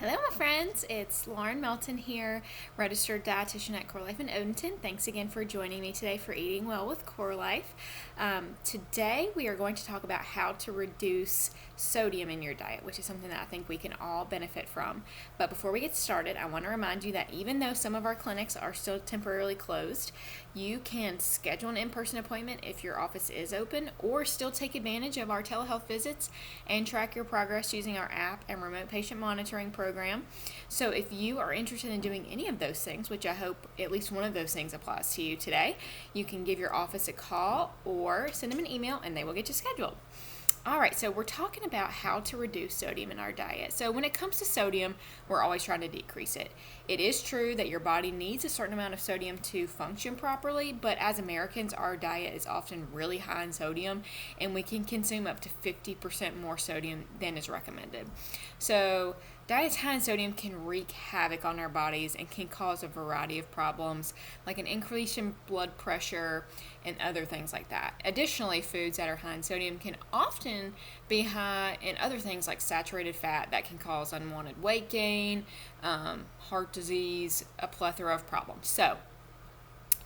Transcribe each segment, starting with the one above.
Hello, my friends. It's Lauren Melton here, registered dietitian at Core Life in Odenton. Thanks again for joining me today for Eating Well with Core Life. Today, we are going to talk about how to reduce sodium in your diet, which is something that I think we can all benefit from. But before we get started, I want to remind you that even though some of our clinics are still temporarily closed, you can schedule an in-person appointment if your office is open, or still take advantage of our telehealth visits and track your progress using our app and remote patient monitoring program. So if you are interested in doing any of those things, which I hope at least one of those things applies to you today, you can give your office a call or send them an email and they will get you scheduled. All right, so we're talking about how to reduce sodium in our diet. So when it comes to sodium, we're always trying to decrease it. It is true that your body needs a certain amount of sodium to function properly, but as Americans, our diet is often really high in sodium, and we can consume up to 50% more sodium than is recommended. So diets high in sodium can wreak havoc on our bodies and can cause a variety of problems, like an increase in blood pressure and other things like that. Additionally, foods that are high in sodium can often be high in other things like saturated fat that can cause unwanted weight gain, heart disease, a plethora of problems. So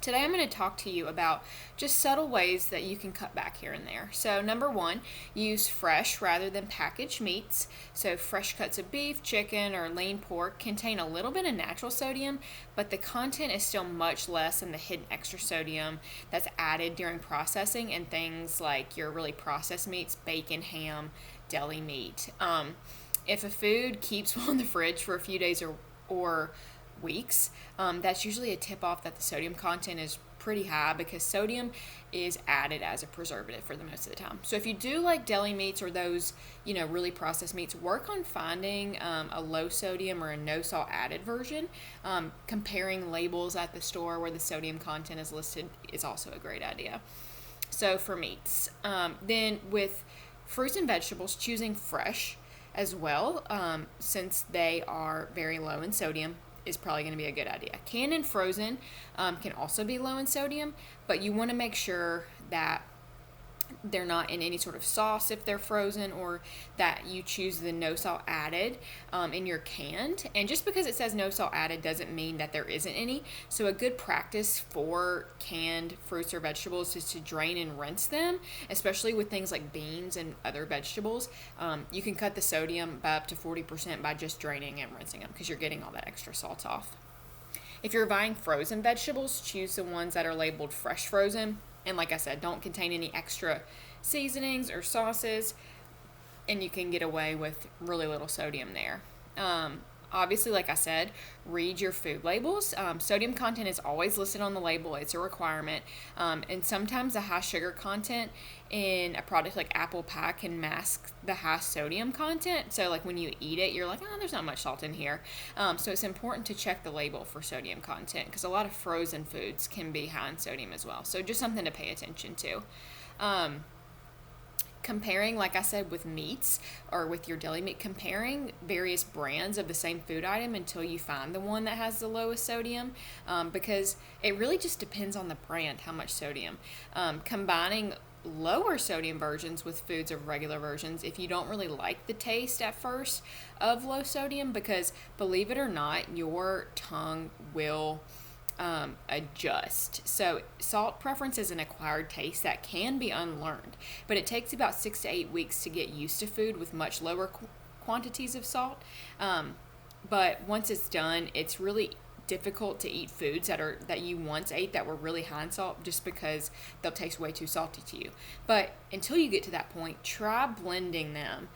today I'm going to talk to you about just subtle ways that you can cut back here and there. So number one, use fresh rather than packaged meats. So fresh cuts of beef, chicken, or lean pork contain a little bit of natural sodium, but the content is still much less than the hidden extra sodium that's added during processing in things like your really processed meats, bacon, ham, deli meat. If a food keeps well in the fridge for a few days or weeks, that's usually a tip off that the sodium content is pretty high, because sodium is added as a preservative for the most of the time. So if you do like deli meats or those really processed meats, work on finding a low sodium or a no salt added version. Comparing labels at the store where the sodium content is listed is also a great idea. So for meats, then with fruits and vegetables, choosing fresh as well, since they are very low in sodium, is probably going to be a good idea. Canned and frozen can also be low in sodium, but you want to make sure that they're not in any sort of sauce if they're frozen, or that you choose the no salt added in your canned. And just because it says no salt added doesn't mean that there isn't any. So a good practice for canned fruits or vegetables is to drain and rinse them, especially with things like beans and other vegetables. You can cut the sodium by up to 40% by just draining and rinsing them, because you're getting all that extra salt off. If you're buying frozen vegetables, choose the ones that are labeled fresh frozen. And like I said, don't contain any extra seasonings or sauces, and you can get away with really little sodium there. Obviously, like I said, read your food labels. Sodium content is always listed on the label. It's a requirement. And sometimes the high sugar content in a product like apple pie can mask the high sodium content. So like when you eat it, you're like, oh, there's not much salt in here. So it's important to check the label for sodium content, because a lot of frozen foods can be high in sodium as well. So just something to pay attention to. Comparing, like I said, with meats or with your deli meat, comparing various brands of the same food item until you find the one that has the lowest sodium, because it really just depends on the brand how much sodium. Combining lower sodium versions with foods of regular versions if you don't really like the taste at first of low sodium, because believe it or not, your tongue will adjust. So salt preference is an acquired taste that can be unlearned, but it takes about 6 to 8 weeks to get used to food with much lower quantities of salt. But once it's done, it's really difficult to eat foods that you once ate that were really high in salt, just because they'll taste way too salty to you. But until you get to that point, try blending them,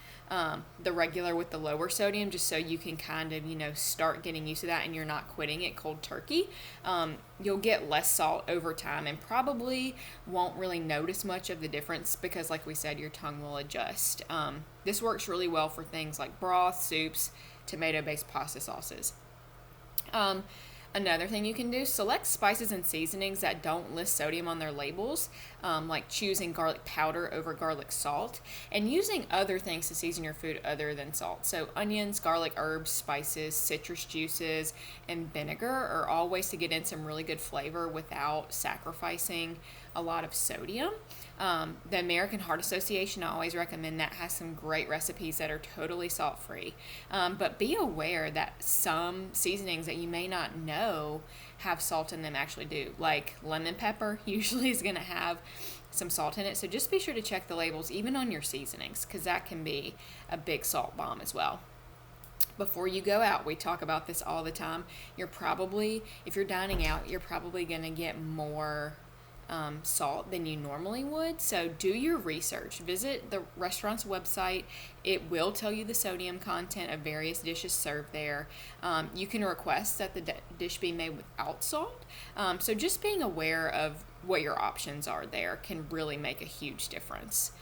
the regular with the lower sodium, just so you can kind of start getting used to that and you're not quitting it cold turkey. You'll get less salt over time and probably won't really notice much of the difference, because like we said, your tongue will adjust. This works really well for things like broth, soups, tomato-based pasta sauces. Another thing you can do, select spices and seasonings that don't list sodium on their labels, like choosing garlic powder over garlic salt, and using other things to season your food other than salt. So onions, garlic, herbs, spices, citrus juices, and vinegar are all ways to get in some really good flavor without sacrificing a lot of sodium. The American Heart Association, I always recommend that, has some great recipes that are totally salt free. But be aware that some seasonings that you may not know have salt in them actually do. Like lemon pepper usually is going to have some salt in it. So just be sure to check the labels even on your seasonings, because that can be a big salt bomb as well. Before you go out, we talk about this all the time. If you're dining out, you're probably going to get more salt than you normally would. So do your research. Visit the restaurant's website. It will tell you the sodium content of various dishes served there. You can request that the dish be made without salt. So just being aware of what your options are there can really make a huge difference.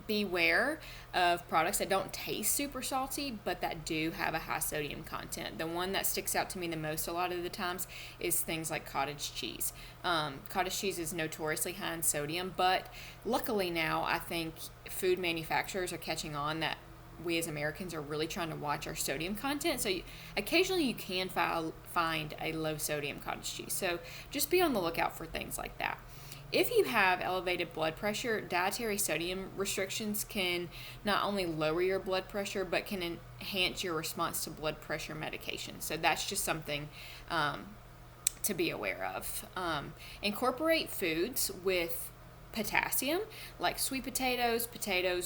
Beware of products that don't taste super salty but that do have a high sodium content. The one that sticks out to me the most a lot of the times is things like cottage cheese. Cottage cheese is notoriously high in sodium, but luckily now I think food manufacturers are catching on that we as Americans are really trying to watch our sodium content. So occasionally you can find a low sodium cottage cheese. So just be on the lookout for things like that. If you have elevated blood pressure, dietary sodium restrictions can not only lower your blood pressure, but can enhance your response to blood pressure medication. So that's just something to be aware of. Incorporate foods with potassium, like sweet potatoes,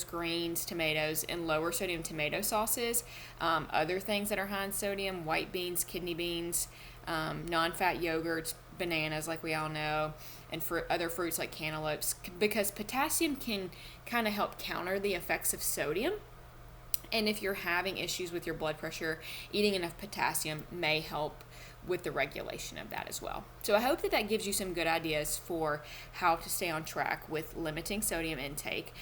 greens, tomatoes, and lower sodium tomato sauces. Other things that are high in sodium: white beans, kidney beans, non-fat yogurts, bananas, like we all know, and for other fruits like cantaloupes, because potassium can kind of help counter the effects of sodium. And if you're having issues with your blood pressure, eating enough potassium may help with the regulation of that as well. So I hope that gives you some good ideas for how to stay on track with limiting sodium intake.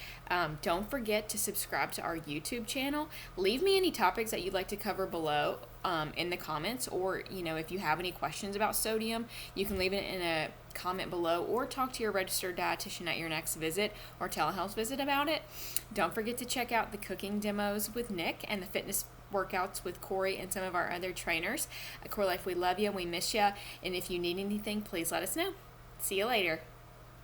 Don't forget to subscribe to our YouTube channel. Leave me any topics that you'd like to cover below in the comments, or if you have any questions about sodium, you can leave it in a comment below, or talk to your registered dietitian at your next visit or telehealth visit about it. Don't forget to check out the cooking demos with Nick and the fitness workouts with Corey and some of our other trainers. At Core Life, we love you, we miss you, and if you need anything, please let us know. See you later.